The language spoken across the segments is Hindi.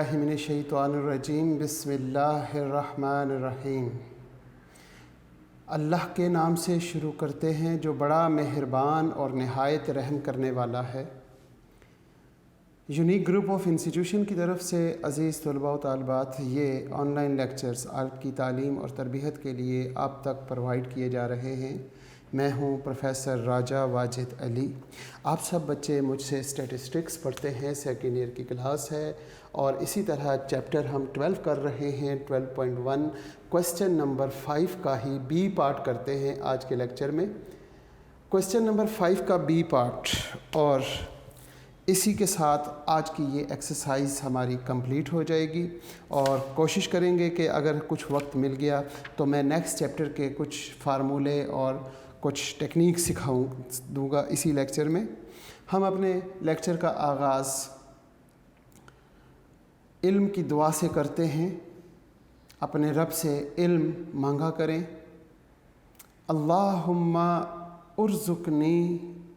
बिस्मिल्लाहि मिनश्शैतानिर्रजीम बिस्मिल्लाहिर्रहमानिर्रहीम। अल्लाह के नाम से शुरू करते हैं जो बड़ा मेहरबान और नहायत रहम करने वाला है। यूनिक ग्रुप ऑफ इंस्टीट्यूशन की तरफ से अज़ीज़ तलबा व तालिबात, ये ऑनलाइन लेक्चर्स आपकी तालीम और तरबियत के लिए आप तक प्रोवाइड किए जा रहे हैं। मैं हूं प्रोफेसर राजा वाजिद अली। आप सब बच्चे मुझसे स्टैटिस्टिक्स पढ़ते हैं, सेकेंड ईयर की क्लास है और इसी तरह चैप्टर हम 12 कर रहे हैं, 12.1 क्वेश्चन नंबर 5 का ही बी पार्ट करते हैं आज के लेक्चर में। क्वेश्चन नंबर 5 का बी पार्ट और इसी के साथ आज की ये एक्सरसाइज हमारी कंप्लीट हो जाएगी और कोशिश करेंगे कि अगर कुछ वक्त मिल गया तो मैं नेक्स्ट चैप्टर के कुछ फार्मूले और कुछ टेक्निक दूंगा इसी लेक्चर में। हम अपने लेक्चर का आगाज़ इल्म की दुआ से करते हैं। अपने रब से इल्म मांगा करें। अल्लाहुम्मा उर्ज़ुक़नी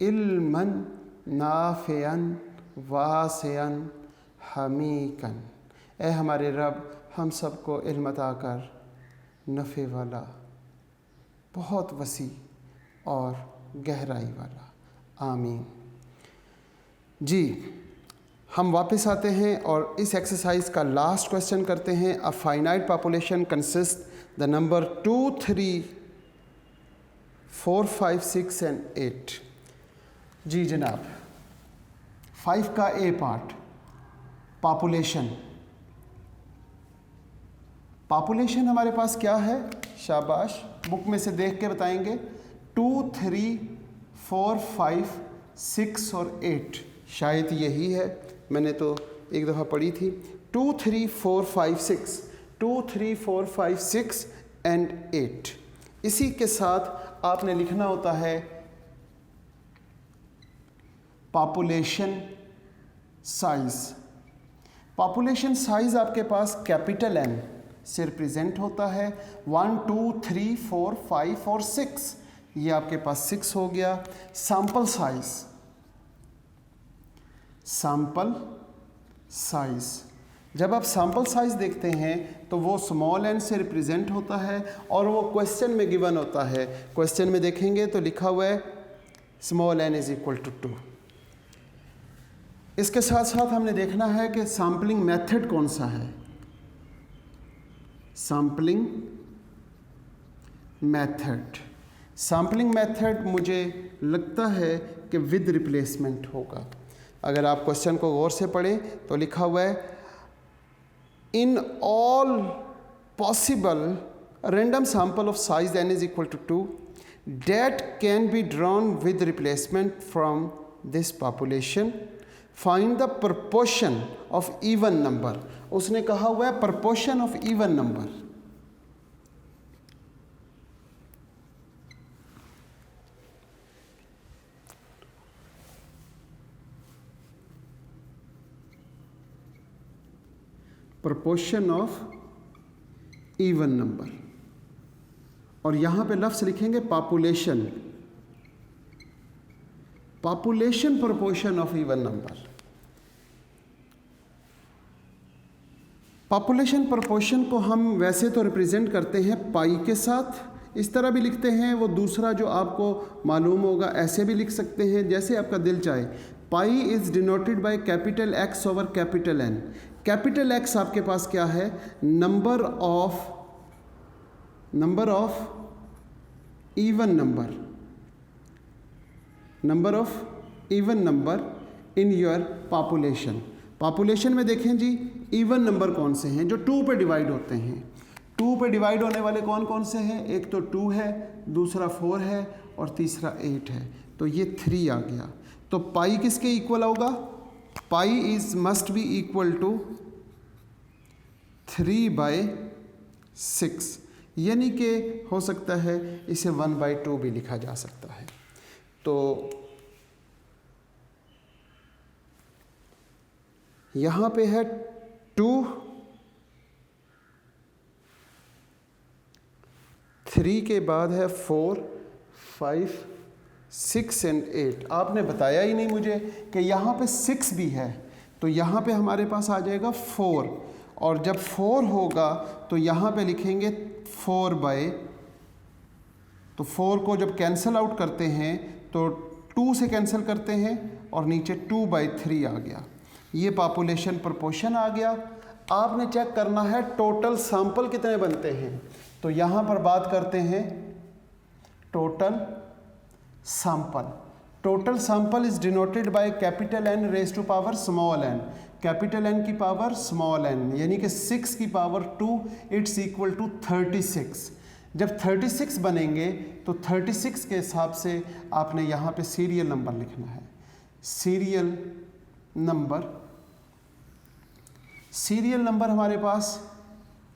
इल्मन नाफ़िअन वासिअन हमीकन। ए हमारे रब, हम सबको इल्म अता कर, नफ़े वाला, बहुत वसी और गहराई वाला, आमीन। जी, हम वापस आते हैं और इस एक्सरसाइज का लास्ट क्वेश्चन करते हैं। A finite population consist the number 2, 3, 4, 5, 6 and 8। जी जनाब, 5 का ए पार्ट, पॉपुलेशन। पॉपुलेशन हमारे पास क्या है? शाबाश, बुक में से देख के बताएंगे। 2, 3, 4, 5, 6 और 8, शायद यही है, मैंने तो एक दफ़ा पढ़ी थी। 2, 3, 4, 5, 6, 2, 3, 4, 5, 6 एंड 8। इसी के साथ आपने लिखना होता है पॉपुलेशन साइज। पॉपुलेशन साइज आपके पास कैपिटल एन से रिप्रेजेंट होता है। 1, 2, 3, 4, 5 और 6, ये आपके पास 6 हो गया। सैंपल साइज, सैंपल साइज, जब आप सैंपल साइज देखते हैं तो वो स्मॉल एन से रिप्रेजेंट होता है और वो क्वेश्चन में गिवन होता है। क्वेश्चन में देखेंगे तो लिखा हुआ है small n is equal to 2। इसके साथ साथ हमने देखना है कि सैम्पलिंग मेथड कौन सा है। सैम्पलिंग मेथड, सैम्पलिंग मेथड मुझे लगता है कि विद रिप्लेसमेंट होगा। अगर आप क्वेश्चन को गौर से पढ़ें तो लिखा हुआ है in all possible random sample of size n is equal to 2 that can be drawn with replacement from this population, find the proportion of even number. उसने कहा हुआ है proportion of even number. Proportion of even number, और यहां पे लफ्ज़ लिखेंगे population, population proportion of even number. Population proportion को हम वैसे तो रिप्रेजेंट करते हैं पाई के साथ, इस तरह भी लिखते हैं। वो दूसरा जो आपको मालूम होगा ऐसे भी लिख सकते हैं, जैसे आपका दिल चाहे। Pi is denoted by capital X over capital N। Capital X आपके पास क्या है? Number of even number, number of even number in your population. Population में देखें जी, इवन नंबर कौन से हैं जो 2 पे डिवाइड होते हैं। 2 पे डिवाइड होने वाले कौन कौन से हैं? एक तो 2 है, दूसरा 4 है और तीसरा 8 है, तो ये 3 आ गया। तो पाई किसके इक्वल होगा? Pi is must be equal to 3/6, यानी कि हो सकता है इसे 1/2 भी लिखा जा सकता है। तो यहाँ पे है 2, 3 के बाद है 4, 5, 6 एंड 8। आपने बताया ही नहीं मुझे कि यहाँ पे 6 भी है, तो यहाँ पे हमारे पास आ जाएगा 4, और जब 4 होगा तो यहाँ पे लिखेंगे 4 बाय, तो 4 को जब कैंसिल आउट करते हैं तो 2 से कैंसिल करते हैं और नीचे 2/3 आ गया। ये पॉपुलेशन प्रोपोर्शन आ गया। आपने चेक करना है टोटल सैंपल कितने बनते हैं, तो यहाँ पर बात करते हैं total sample. Total sample is denoted by capital N raise to power small n, capital N की पावर स्मॉल n, यानी कि 6 की पावर 2 इट्स इक्वल टू 36। जब 36 बनेंगे तो 36 के हिसाब से आपने यहाँ पे सीरियल नंबर लिखना है। सीरियल नंबर हमारे पास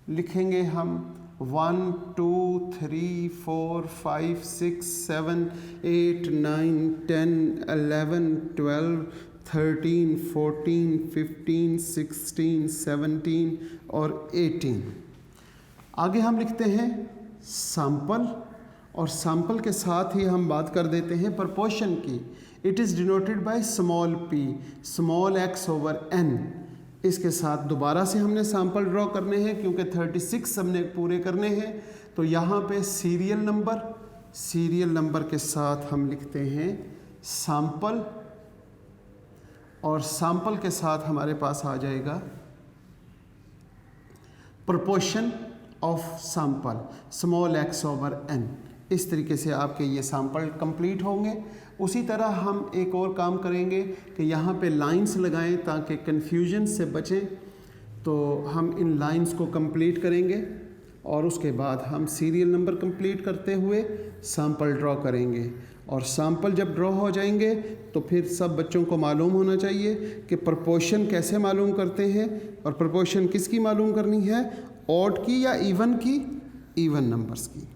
लिखेंगे हम 1 2 3 4 5 6 7 8 9 10 11 12 13 14 15 16 17 और 18। आगे हम लिखते हैं सैंपल, और सैंपल के साथ ही हम बात कर देते हैं प्रोपोर्शन की। It is denoted by small p, small x over n। इसके साथ दोबारा से हमने सैंपल ड्रॉ करने हैं क्योंकि 36 हमने पूरे करने हैं। तो यहाँ पे सीरियल नंबर के साथ हम लिखते हैं सैंपल, और सैंपल के साथ हमारे पास आ जाएगा proportion of sample, small x over n। इस तरीके से आपके ये सैंपल कंप्लीट होंगे। उसी तरह हम एक और काम करेंगे कि यहाँ पे लाइंस लगाएं ताकि कन्फ्यूजन से बचें। तो हम इन लाइंस को कंप्लीट करेंगे और उसके बाद हम सीरियल नंबर कंप्लीट करते हुए सैंपल ड्रॉ करेंगे। और सैंपल जब ड्रॉ हो जाएंगे तो फिर सब बच्चों को मालूम होना चाहिए कि प्रोपोर्शन कैसे मालूम करते हैं, और प्रोपोर्शन किसकी मालूम करनी है, ऑड की या इवन की, इवन नंबर्स की।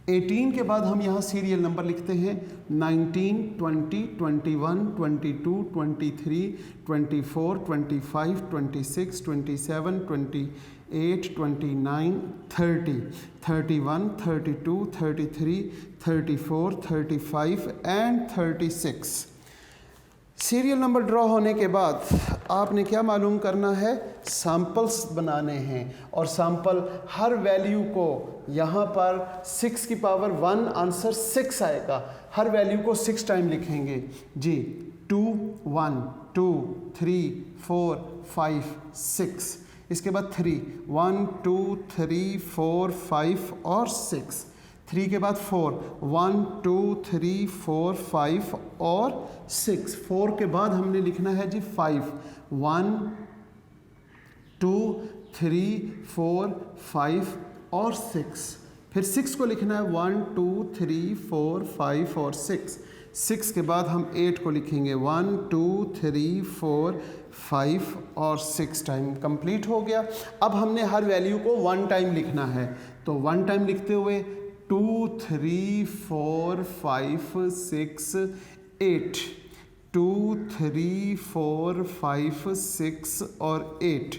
18 के बाद हम यहाँ सीरियल नंबर लिखते हैं 19 20 21 22 23 24 25 26 27 28 29 30 31 32 33 34 35 एंड 36। सीरियल नंबर ड्रॉ होने के बाद आपने क्या मालूम करना है, सैंपल्स बनाने हैं। और सैंपल हर वैल्यू को यहाँ पर 6 की पावर 1 आंसर 6 आएगा, हर वैल्यू को 6 टाइम लिखेंगे जी। 2 1 2 3 4 5 6, इसके बाद 3 1 2 3 4 5 और 6, 3 के बाद 4 1 2 3 4 5 और 6, 4 के बाद हमने लिखना है जी 5 1 2 3 4 5 और 6, फिर 6 को लिखना है 1 2 3 4 5 और 6 के बाद हम 8 को लिखेंगे 1 2 3 4 5 और 6 टाइम कंप्लीट हो गया। अब हमने हर वैल्यू को 1 टाइम लिखना है, तो 1 टाइम लिखते हुए 2 3 4 5 6 8, 2 3 4 5 6 और 8,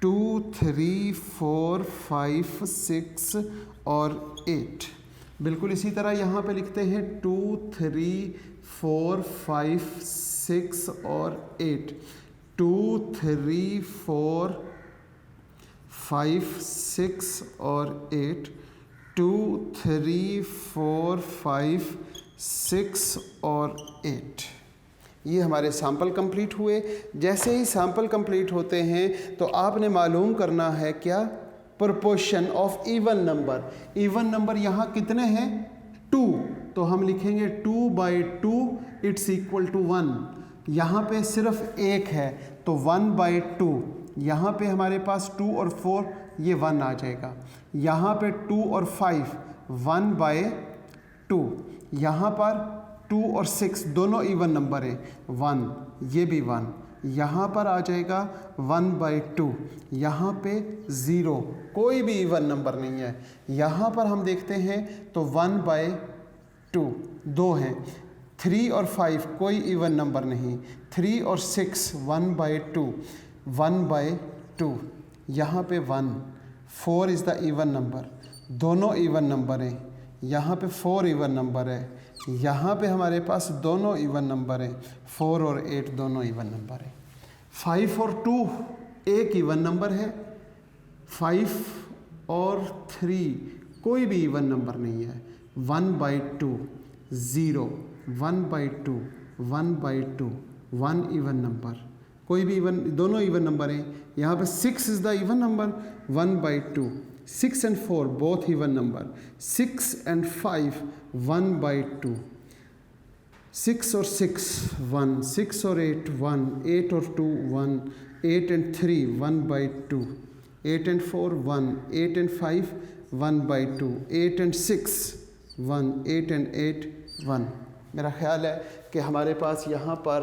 2 3 4 5 6 और 8। बिल्कुल इसी तरह यहाँ पे लिखते हैं 2 3 4 5 6 और 8, 2 3 4 5 6 और 8, 2 3 4 5 6 और 8। ये हमारे सैंपल कंप्लीट हुए। जैसे ही सैंपल कंप्लीट होते हैं तो आपने मालूम करना है क्या, proportion of even number. Even number यहाँ कितने हैं, 2, तो हम लिखेंगे 2/2 इट्स इक्वल टू 1। यहाँ पे सिर्फ एक है तो 1/2, यहाँ पे हमारे पास 2 और 4 ये 1 आ जाएगा। यहाँ पे 2 और 5 1/2, यहाँ पर 2 और 6 दोनों इवन नंबर है 1, ये भी 1, यहाँ पर आ जाएगा 1/2, यहाँ पे 0, कोई भी इवन नंबर नहीं है। यहाँ पर हम देखते हैं तो 1/2 2 हैं, 3 और 5 कोई इवन नंबर नहीं, 3 और 6 1/2 1/2, यहाँ पे 1, 4 इज़ द इवन नंबर, दोनों इवन नंबर हैं। यहाँ पे 4 इवन नंबर है, यहाँ पे हमारे पास दोनों इवन नंबर हैं, 4 और 8 दोनों इवन नंबर हैं। 5 और 2 एक इवन नंबर है, 5 और 3 कोई भी इवन नंबर नहीं है। 1/2 0, 1/2 1/2 1 इवन नंबर, कोई भी इवन, दोनों इवन नंबर हैं। यहाँ पे 6 is the even number, 1/2। 6 and 4 both even number, 6 and 5 1/2। 6 और 6 1, 6 और 8 1, 8 और 2 1, 8 and 3 1/2, 8 and 4 1, 8 and 5 1/2, 8 and 6 1, 8 and 8 1। मेरा ख्याल है कि हमारे पास यहाँ पर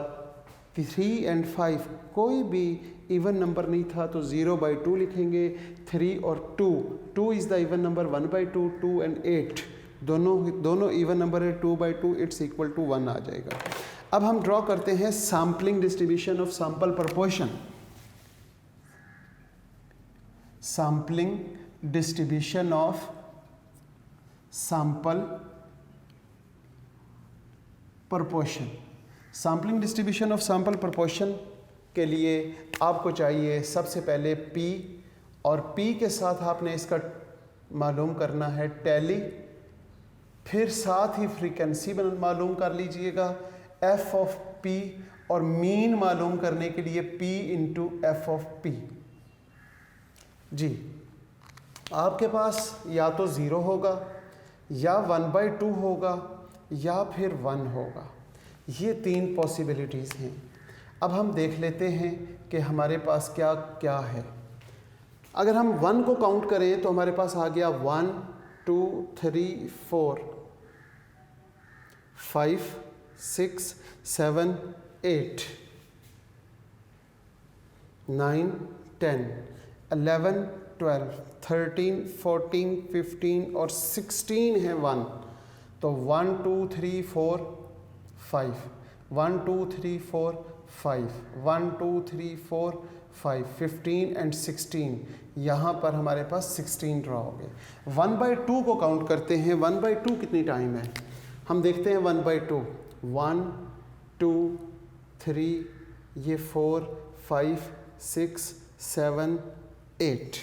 3 and 5 कोई भी इवन नंबर नहीं था, तो 0/2 लिखेंगे। 3 और 2 is the even number, 1/2, 2 and 8 दोनों इवन नंबर है, 2/2 इट्स इक्वल टू 1 आ जाएगा। अब हम ड्रॉ करते हैं sampling distribution of sample proportion. Sampling distribution of sample proportion. Sampling distribution of sample proportion के लिए आपको चाहिए सबसे पहले P, और P के साथ आपने इसका मालूम करना है टैली, फिर साथ ही फ्रीक्वेंसी मालूम कर लीजिएगा F ऑफ P, और मीन मालूम करने के लिए P into F of P। जी, आपके पास या तो 0 होगा, या 1/2 होगा, या फिर 1 होगा। ये 3 पॉसिबिलिटीज़ हैं। अब हम देख लेते हैं कि हमारे पास क्या क्या है। अगर हम 1 को काउंट करें तो हमारे पास आ गया 1 2 3 4 5 6 7 8 9 10 11 12 13 14 15 और 16 है 1। तो 1 2 3 4 5, 1 2 3 4 5, 1 2 3 4 5, 15 and 16, यहाँ पर हमारे पास 16 ड्रॉ हो गए। 1/2 को काउंट करते हैं। 1/2 कितनी टाइम है, हम देखते हैं। 1/2 1 2 3, ये 4 5 6 7 8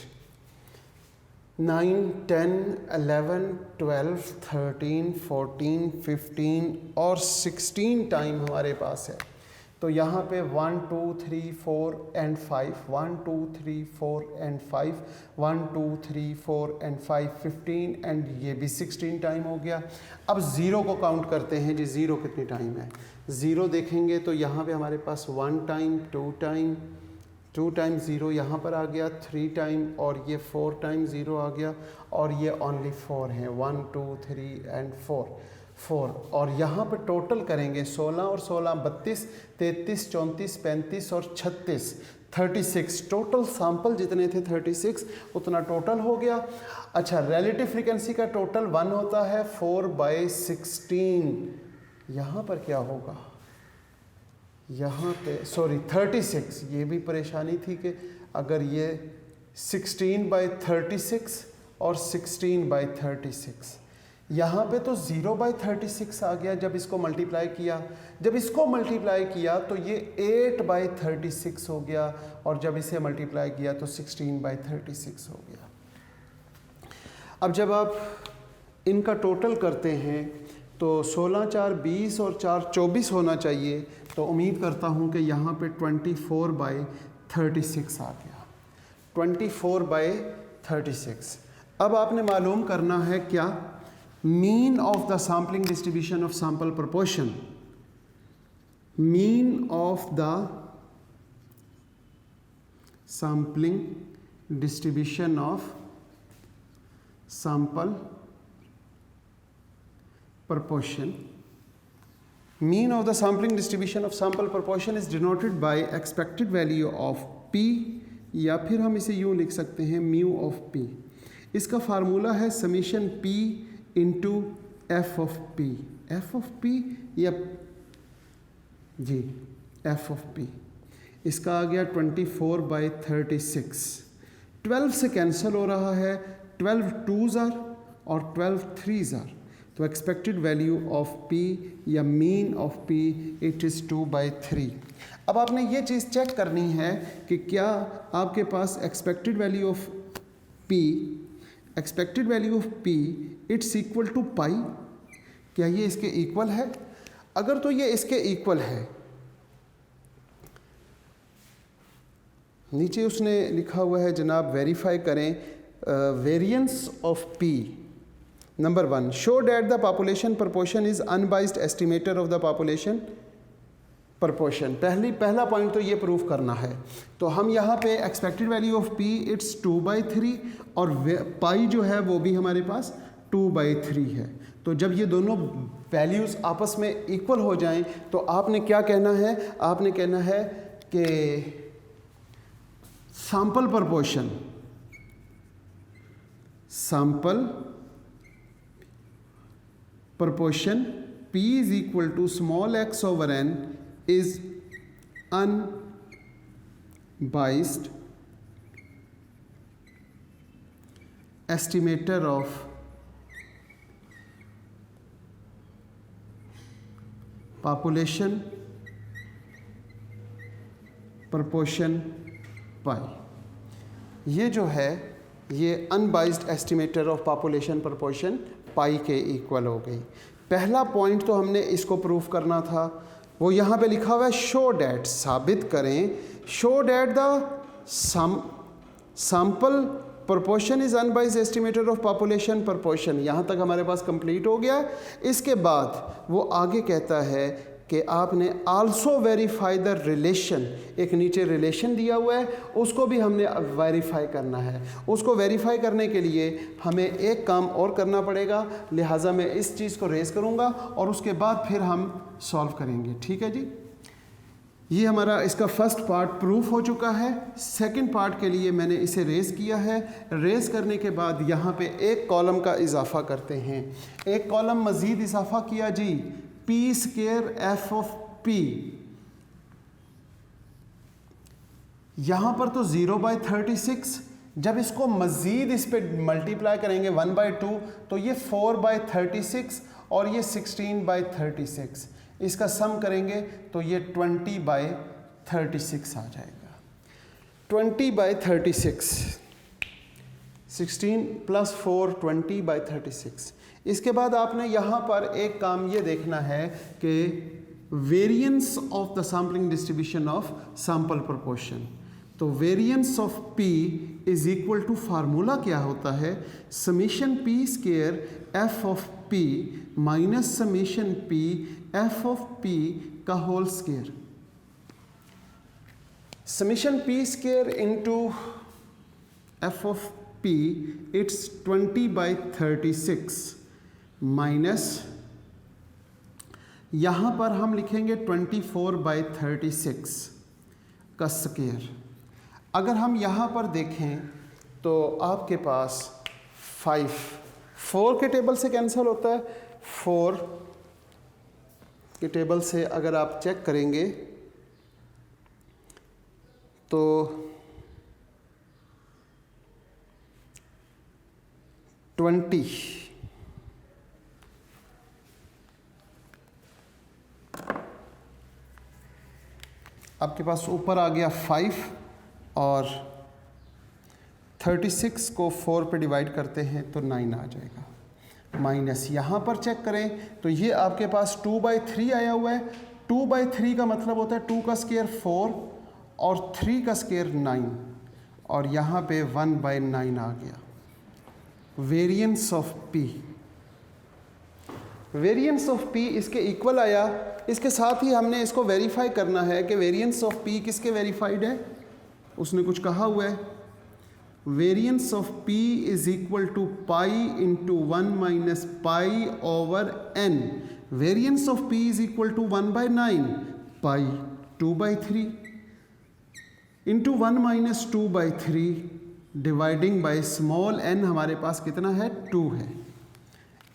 9 10 11 12 13 14 15 और 16 टाइम हमारे पास है। तो यहाँ पे 1 2 3 4 and 5, 1 2 3 4 and 5, 1 2 3 4 and 5, 15 and ये भी 16 टाइम हो गया। अब 0 को काउंट करते हैं जी, 0 कितनी टाइम है। 0 देखेंगे तो यहाँ पे हमारे पास 1 टाइम, 2 टाइम, 2 टाइम 0 यहाँ पर आ गया, 3 टाइम, और ये 4 टाइम 0 आ गया, और ये ओनली 4 है, 1 2 3 and 4। और यहाँ पर टोटल करेंगे 16 और 16 32, 33 34 35 और 36 36। टोटल सैंपल जितने थे 36, उतना टोटल हो गया। अच्छा, रिलेटिव फ्रीक्वेंसी का टोटल 1 होता है 4/16। यहाँ पर क्या होगा, यहाँ पे 36, ये भी परेशानी थी कि अगर ये 16/36 और 16/36, यहाँ पे तो 0/36 आ गया जब इसको मल्टीप्लाई किया। जब इसको मल्टीप्लाई किया तो ये 8/36 हो गया, और जब इसे मल्टीप्लाई किया तो 16/36 हो गया। अब जब आप इनका टोटल करते हैं तो 16 4 20 और 4 24 होना चाहिए। तो उम्मीद करता हूँ कि यहाँ पे 24/36 आ गया, 24/36। अब आपने मालूम करना है क्या, mean of the sampling distribution of sample proportion. Mean of the sampling distribution of sample proportion. Mean of the sampling distribution of sample proportion is denoted by expected value of P, या फिर हम इसे यूँ लिख सकते हैं mu of P। इसका फार्मूला है summation P into F of P। F of P या जी F of P, इसका आ गया 24/36। 12 से कैंसिल हो रहा है, 12 2s और 12 3s। तो तो एक्सपेक्टेड वैल्यू ऑफ पी या mean of P it is 2/3। अब आपने ये चीज़ चेक करनी है कि क्या आपके पास expected value of P it's equal to pi, क्या ये इसके इक्वल है? अगर तो ये इसके इक्वल है, नीचे उसने लिखा हुआ है जनाब वेरीफाई करें variance of P. Number 1, show that the population proportion is unbiased estimator of the population proportion. पहला पॉइंट तो ये प्रूफ करना है। तो हम यहाँ पे expected value of P it's 2/3 और पाई जो है वो भी हमारे पास 2/3 है। तो जब ये दोनों वैल्यूज़ आपस में इक्वल हो जाएं तो आपने क्या कहना है? आपने कहना है कि sample proportion P is equal to small x over n is unbiased estimator of population proportion pi. ये जो है ये unbiased estimator of population proportion pi के इक्वल हो गई। पहला पॉइंट तो हमने इसको प्रूफ करना था, वो यहाँ पे लिखा हुआ है शो डैट, साबित करें, show that the sample proportion is unbiased estimator of population proportion. यहाँ तक हमारे पास कंप्लीट हो गया। इसके बाद वो आगे कहता है कि आपने आल्सो वेरीफाई द रिलेशन, एक नीचे रिलेशन दिया हुआ है उसको भी हमने वेरीफाई करना है। उसको वेरीफाई करने के लिए हमें एक काम और करना पड़ेगा, लिहाजा मैं इस चीज़ को रेज़ करूँगा और उसके बाद फिर हम सॉल्व करेंगे। ठीक है जी, ये हमारा इसका फर्स्ट पार्ट प्रूफ हो चुका है। सेकंड पार्ट के लिए मैंने इसे रेज़ किया है। रेज़ करने के बाद यहाँ पे एक कॉलम का इजाफा करते हैं, एक कॉलम मज़ीद इजाफा किया जी, P square F of P. यहाँ पर तो 0/36, जब इसको मज़ीद इस पे मल्टीप्लाई करेंगे 1/2 तो ये 4/36 और ये 16/36, इसका सम करेंगे तो ये 20/36 आ जाएगा। 20/36, 16 + 4 20/36। इसके बाद आपने यहाँ पर एक काम ये देखना है कि variance of the sampling distribution of sample proportion. तो variance of P is equal to, formula क्या होता है, summation P square F of P minus summation P F of P का whole square. Summation P square into F of P it's 20/36 minus यहाँ पर हम लिखेंगे 24/36 का स्क्वायर। अगर हम यहाँ पर देखें तो आपके पास 4 के टेबल से कैंसिल होता है, 4 के टेबल से अगर आप चेक करेंगे तो 20, आपके पास ऊपर आ गया 5 और 36 को 4 पे डिवाइड करते हैं तो 9 आ जाएगा। माइनस यहाँ पर चेक करें तो ये आपके पास 2/3 आया हुआ है। 2/3 का मतलब होता है 2 का स्क्वायर 4 और 3 का स्क्वायर 9 और यहाँ पे 1/9 आ गया। Variance of P, variance of P इसके इक्वल आया। इसके साथ ही हमने इसको वेरीफाई करना है कि वेरिएंस ऑफ P किसके वेरीफाइड है, उसने कुछ कहा हुआ है, variance of P is equal to pi into 1 minus pi over n। Variance of P is equal to 1/9 pi 2/3 into 1 minus 2/3 dividing by small n, हमारे पास कितना है 2 है।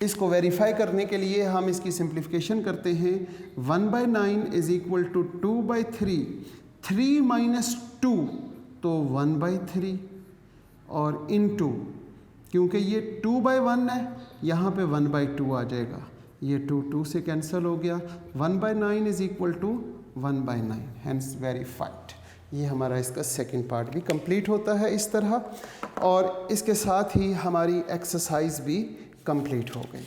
इसको वेरीफाई करने के लिए हम इसकी सिंप्लीफिकेशन करते हैं। 1/9 इज इक्वल टू 2/3, 3 माइनस 2 तो 1/3 और इनटू क्योंकि ये 2/1 है, यहाँ पे 1/2 आ जाएगा, ये 2 से कैंसिल हो गया, 1/9 is equal to 1/9, hence verified. ये हमारा इसका सेकंड पार्ट भी कंप्लीट होता है इस तरह, और इसके साथ ही हमारी एक्सरसाइज भी कंप्लीट हो गई।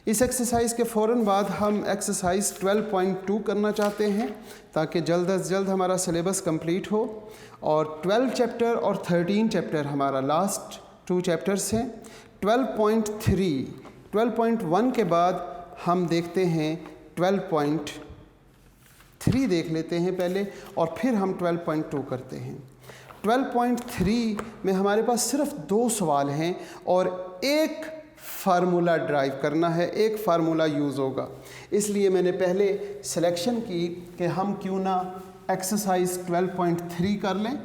इस एक्सरसाइज के फ़ौरन बाद हम एक्सरसाइज 12.2 करना चाहते हैं ताकि जल्द अज जल्द हमारा सिलेबस कंप्लीट हो, और 12 चैप्टर और 13 चैप्टर हमारा लास्ट 2 चैप्टर्स हैं। 12.1 के बाद हम देखते हैं 12.3 देख लेते हैं पहले, और फिर हम 12.2 करते हैं। 12.3 में हमारे पास सिर्फ 2 सवाल हैं और एक फार्मूला ड्राइव करना है, एक फार्मूला यूज़ होगा। इसलिए मैंने पहले सिलेक्शन की कि हम क्यों ना एक्सरसाइज 12.3 कर लें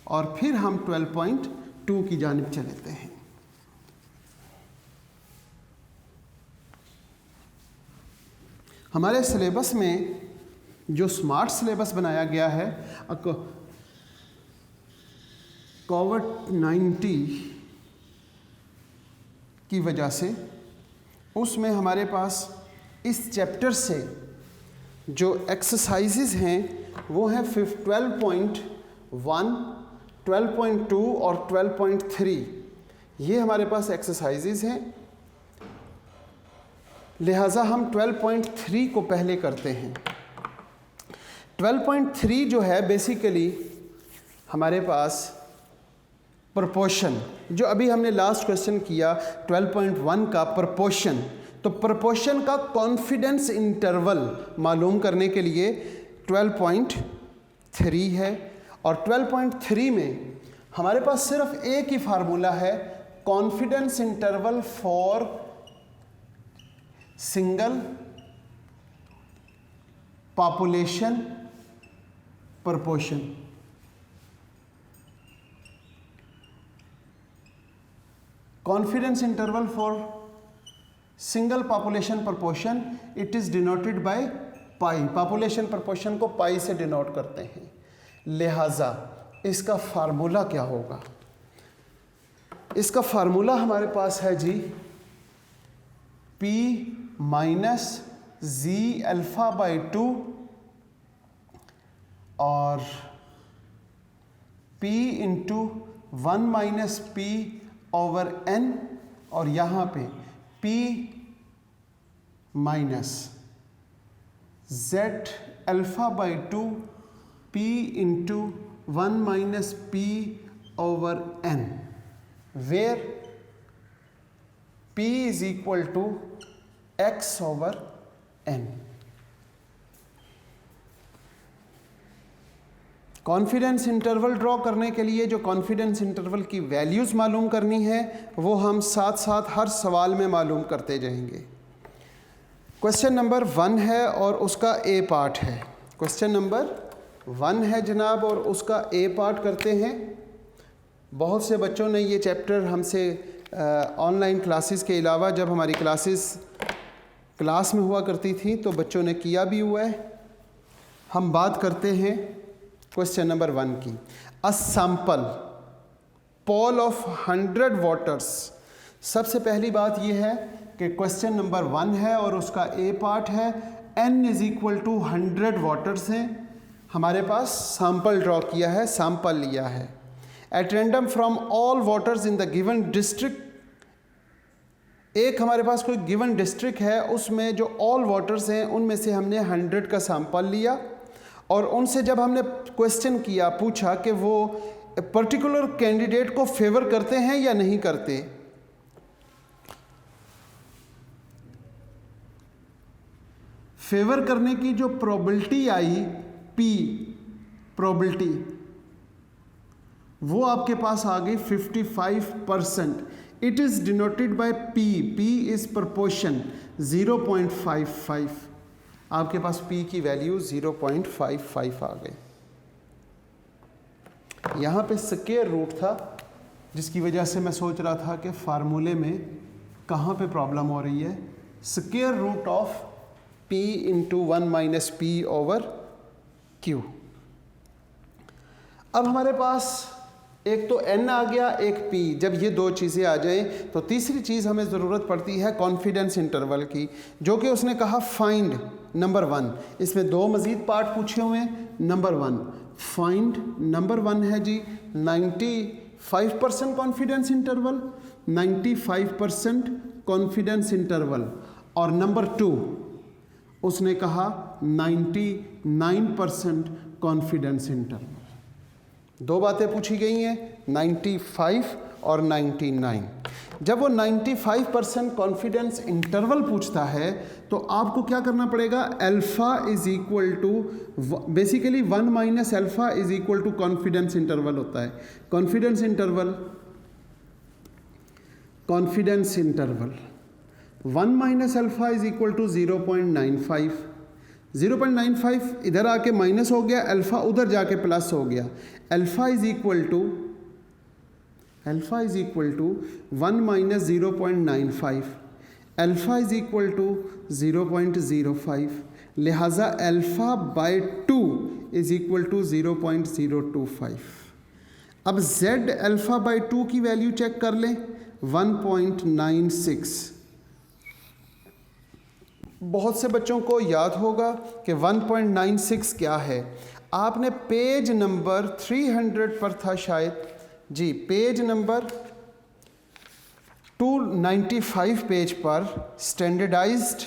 और फिर हम 12.2 की जानिब चलते हैं। हमारे सिलेबस में जो स्मार्ट सिलेबस बनाया गया है कोविड-19 की वजह से, उसमें हमारे पास इस चैप्टर से जो एक्सरसाइजेज हैं वो हैं 12.1, 12.2 और 12.3। ये हमारे पास एक्सरसाइजेज हैं, लिहाजा हम 12.3 को पहले करते हैं। 12.3 जो है बेसिकली हमारे पास प्रोपोर्शन, जो अभी हमने लास्ट क्वेश्चन किया 12.1 का प्रोपोर्शन, तो प्रोपोर्शन का कॉन्फिडेंस इंटरवल मालूम करने के लिए 12.3 है। और 12.3 में हमारे पास सिर्फ एक ही फार्मूला है, confidence interval for single population proportion. Confidence interval for single population proportion, it is denoted by pi। population proportion को pi से डिनोट करते हैं, लिहाजा इसका फार्मूला क्या होगा? इसका फार्मूला हमारे पास है Z P minus Z alpha by 2 और P into 1 minus P over n, और यहाँ पे P minus Z alpha by 2 P into 1 minus P over n, where P is equal to x over n। Confidence interval draw करने के लिए जो कॉन्फिडेंस इंटरवल की वैल्यूज़ मालूम करनी है वो हम साथ साथ हर सवाल में मालूम करते जाएंगे। क्वेश्चन नंबर 1 है और उसका ए पार्ट है। क्वेश्चन नंबर 1 है जनाब और उसका ए पार्ट करते हैं। बहुत से बच्चों ने ये चैप्टर हमसे ऑनलाइन क्लासेस के अलावा, जब हमारी क्लास में हुआ करती थी तो बच्चों ने किया भी हुआ है। हम बात करते हैं क्वेश्चन नंबर 1 की। A sample poll of 100 voters. सबसे पहली बात यह है कि क्वेश्चन नंबर 1 है और उसका ए पार्ट है, n is equal to 100 voters हैं। हमारे पास सैंपल ड्रॉ किया है, सैंपल लिया है। At random from all voters in the given district, एक हमारे पास कोई गिवन डिस्ट्रिक्ट है, उसमें जो ऑल वोटर्स हैं उनमें से हमने 100 का सैंपल लिया और उनसे जब हमने क्वेश्चन किया, पूछा कि वो पर्टिकुलर कैंडिडेट को फेवर करते हैं या नहीं करते। फेवर करने की जो प्रोबेबिलिटी आई, P प्रोबेबिलिटी, वो आपके पास आ गई 55%। It is denoted bye P। P is proportion 0.55। आपके पास P की वैल्यू 0.55 आ गई। यहाँ पे स्क्वायर रूट था जिसकी वजह से मैं सोच रहा था कि फार्मूले में कहाँ पे प्रॉब्लम हो रही है। Square root of P into 1 minus P over Q। अब हमारे पास एक तो n आ गया, एक p। जब ये दो चीज़ें आ जाएं तो तीसरी चीज़ हमें ज़रूरत पड़ती है कॉन्फिडेंस इंटरवल की, जो कि उसने कहा फाइंड नंबर 1। इसमें दो मज़ीद पार्ट पूछे हुए हैं। नंबर 1 फाइंड, नंबर 1 है जी 95% कॉन्फिडेंस इंटरवल, 95% कॉन्फिडेंस इंटरवल। और नंबर 2 उसने कहा 99% कॉन्फिडेंस इंटरवल। दो बातें पूछी गई हैं, 95 और 99। जब वो 95% कॉन्फिडेंस इंटरवल पूछता है तो आपको क्या करना पड़ेगा, alpha is equal to basically 1 minus alpha is equal to confidence interval होता है। Confidence interval 1 minus alpha is equal to 0.95। 0.95 इधर आके माइनस हो गया, अल्फ़ा उधर जाके प्लस हो गया। Alpha is equal to 1 minus 0.95, alpha is equal to 0.05, लिहाजा alpha by 2 is equal to 0.025। अब z अल्फ़ा बाय 2 की वैल्यू चेक कर लें, 1.96। बहुत से बच्चों को याद होगा कि 1.96 क्या है। आपने पेज नंबर 300 पर था शायद जी, पेज नंबर 295 पेज पर स्टैंडर्डाइज्ड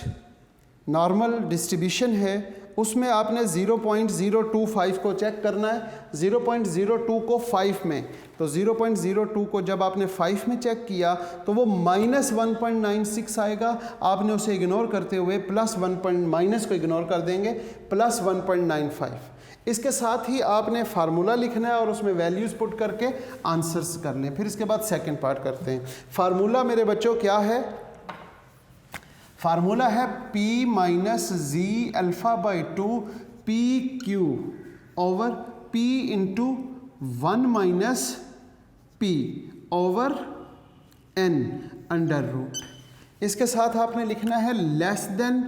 नॉर्मल डिस्ट्रीब्यूशन है, उसमें आपने 0.025 को चेक करना है। 0.02 को 5 में, तो 0.02 को जब आपने 5 में चेक किया तो वो माइनस 1.96 आएगा। आपने उसे इग्नोर करते हुए प्लस माइनस को इग्नोर कर देंगे, प्लस 1.95। इसके साथ ही आपने फार्मूला लिखना है और उसमें वैल्यूज़ पुट करके आंसर्स कर लें। फिर इसके बाद सेकंड पार्ट करते हैं। फार्मूला मेरे बच्चों क्या है, फार्मूला है P minus Z alpha by 2 P Q over P into 1 minus P over N under root. इसके साथ आपने लिखना है लेस देन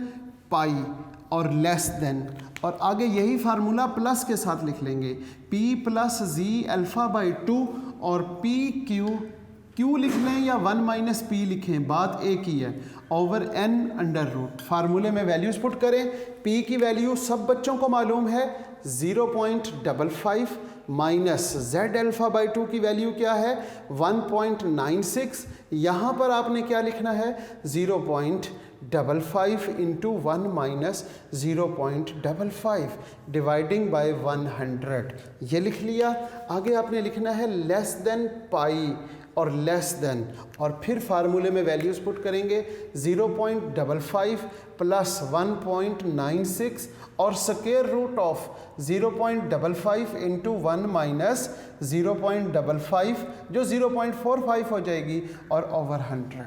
पाई और लेस देन, और आगे यही फार्मूला प्लस के साथ लिख लेंगे, P plus Z alpha by 2 और P क्यू लिख लें या 1 माइनस P लिखें, बात एक ही है, ओवर N अंडर रूट। फार्मूले में वैल्यूज़ पुट करें। P की वैल्यू सब बच्चों को मालूम है 0.55 माइनस Z अल्फ़ा बाई 2 की वैल्यू क्या है 1.96। यहाँ पर आपने क्या लिखना है 0.55 इंटू 1 माइनस 0.55 डिवाइडिंग बाय 100, ये लिख लिया। आगे आपने लिखना है लेस देन पाई और लेस देन, और फिर फार्मूले में वैल्यूज़ पुट करेंगे 0.55 प्लस 1.96 और square root of 0.55 into 1 minus 0.55 जो 0.45 हो जाएगी और ओवर 100।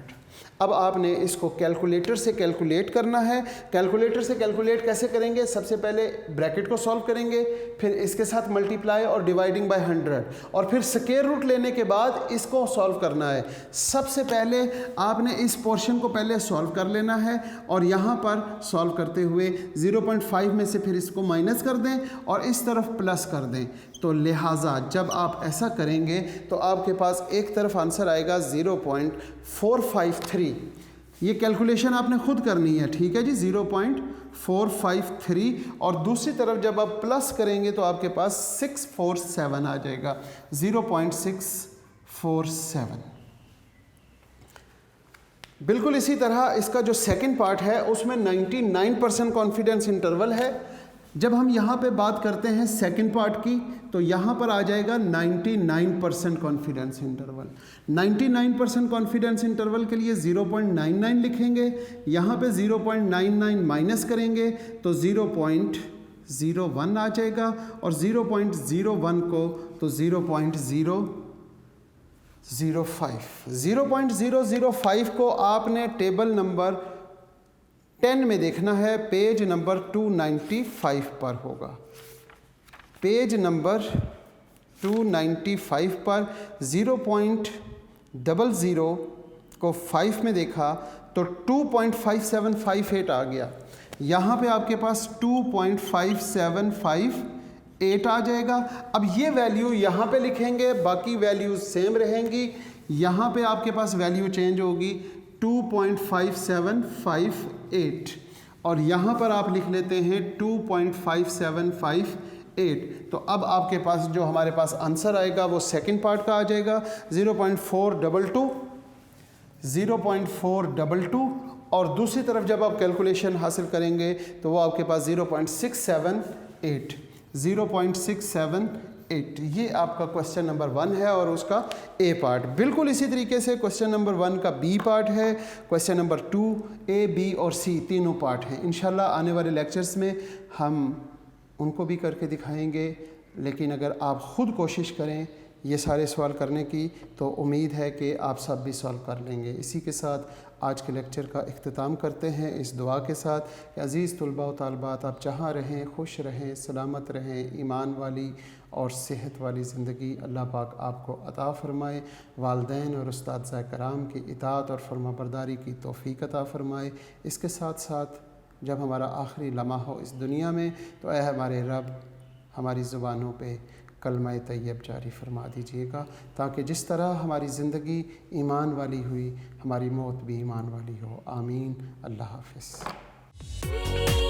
अब आपने इसको कैलकुलेटर से कैलकुलेट करना है। कैलकुलेटर से कैलकुलेट कैसे करेंगे, सबसे पहले ब्रैकेट को सॉल्व करेंगे, फिर इसके साथ मल्टीप्लाई और डिवाइडिंग बाय 100, और फिर स्क्वायर रूट लेने के बाद इसको सॉल्व करना है। सबसे पहले आपने इस पोर्शन को पहले सॉल्व कर लेना है और यहाँ पर सॉल्व करते हुए 0.5 में से फिर इसको माइनस कर दें और इस तरफ प्लस कर दें। तो लिहाजा जब आप ऐसा करेंगे तो आपके पास एक तरफ आंसर आएगा 0.453। ये कैलकुलेशन आपने खुद करनी है, ठीक है जी, 0.453, और दूसरी तरफ जब आप प्लस करेंगे तो आपके पास 647 आ जाएगा, 0.647। बिल्कुल इसी तरह इसका जो सेकंड पार्ट है उसमें 99% कॉन्फिडेंस इंटरवल है। जब हम यहाँ पे बात करते हैं सेकंड पार्ट की तो यहाँ पर आ जाएगा 99% कॉन्फिडेंस इंटरवल। 99% कॉन्फिडेंस इंटरवल के लिए 0.99 लिखेंगे, यहाँ पे 0.99 माइनस करेंगे तो 0.01 आ जाएगा, और 0.01 को तो 0.005 को आपने टेबल नंबर 10 में देखना है, पेज नंबर 295 पर होगा। पेज नंबर 295 पर 0.00 को 5 में देखा तो 2.5758 आ गया। यहाँ पे आपके पास 2.575 8 आ जाएगा। अब ये वैल्यू यहाँ पे लिखेंगे, बाकी वैल्यूज सेम रहेंगी। यहाँ पे आपके पास वैल्यू चेंज होगी 2.5758 और यहाँ पर आप लिख लेते हैं 2.5758। तो अब आपके पास जो हमारे पास आंसर आएगा वो सेकंड पार्ट का आ जाएगा 0.422 और दूसरी तरफ जब आप कैलकुलेशन हासिल करेंगे तो वो आपके पास 0.678। ये आपका क्वेश्चन नंबर 1 है और उसका ए पार्ट। बिल्कुल इसी तरीके से क्वेश्चन नंबर 1 का बी पार्ट है, क्वेश्चन नंबर 2 ए, बी और सी तीनों पार्ट हैं। इंशाल्लाह आने वाले लेक्चर्स में हम उनको भी करके दिखाएंगे, लेकिन अगर आप ख़ुद कोशिश करें ये सारे सवाल करने की तो उम्मीद है कि आप सब भी सॉल्व कर लेंगे। इसी के साथ आज के लेक्चर का इख्तिताम करते हैं इस दुआ के साथ कि अज़ीज़ तलबा व तालिबात आप जहाँ रहें खुश रहें, सलामत रहें, ईमान वाली और सेहत वाली ज़िंदगी अल्लाह पाक आपको अता फ़रमाए। वालिदैन और उस्ताद कराम की इताअत और फरमाबरदारी की तौफ़ीक़ अता फ़रमाए। इसके साथ साथ जब हमारा आखिरी लम्हा हो इस दुनिया में तो ऐ हमारे रब हमारी ज़ुबानों पे कलमा तैयब जारी फरमा दीजिएगा, ताकि जिस तरह हमारी ज़िंदगी ईमान वाली हुई हमारी मौत भी ईमान वाली हो। आमीन। अल्लाह हाफ़िज़।